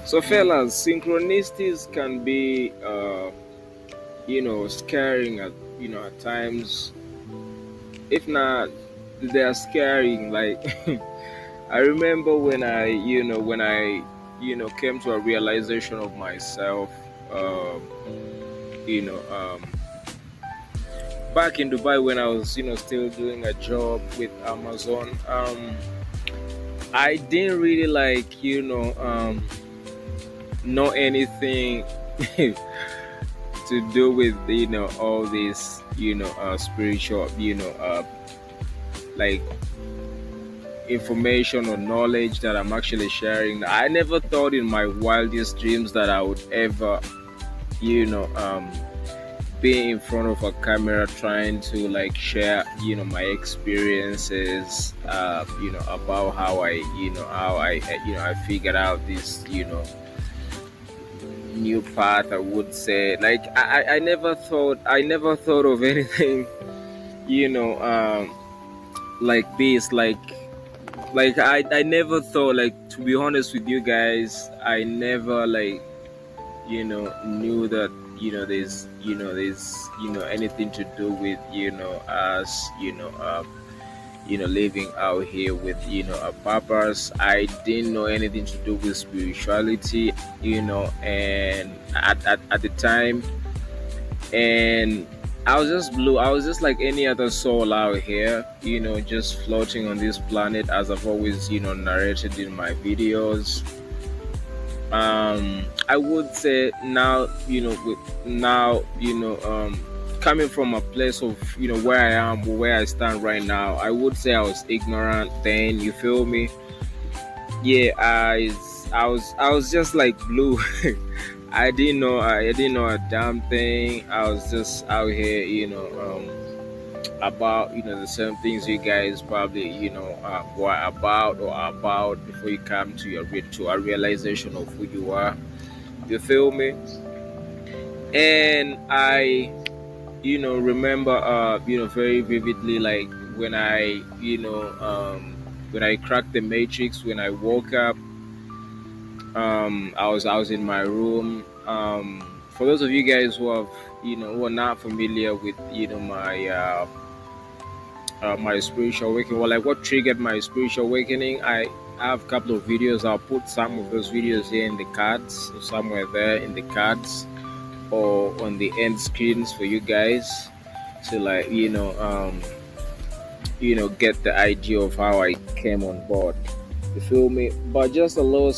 So, fellas, synchronicities can be, scaring at at times. If not, they are scaring. Like I remember when I came to a realization of myself. Um, you know, Back in Dubai when I was still doing a job with Amazon. I didn't really know anything to do with all this spiritual like information or knowledge that I'm actually sharing. I never thought in my wildest dreams that I would ever you know be in front of a camera trying to share my experiences about how I figured out this new path. I would say, I never thought of anything you know like this, I never thought, to be honest with you guys, I never knew that there's anything to do with us living out here with a purpose. I didn't know anything to do with spirituality, and at the time, and I was just blue. I was just like any other soul out here, just floating on this planet, as I've always narrated in my videos. I would say now, coming from a place of where I am, where I stand right now, I would say I was ignorant then. You feel me? Yeah, I was just like blue. I didn't know a damn thing. I was just out here, about the same things you guys probably were about or are about before you come to to a realization of who you are. You feel me? And I remember very vividly, like when I cracked the matrix, when I woke up. I was in my room. For those of you guys who are not familiar with my spiritual awakening, well, like what triggered my spiritual awakening, I have a couple of videos. I'll put some of those videos here in the cards, or somewhere there in the cards, or on the end screens for you guys to get the idea of how I came on board. You feel me? But just a little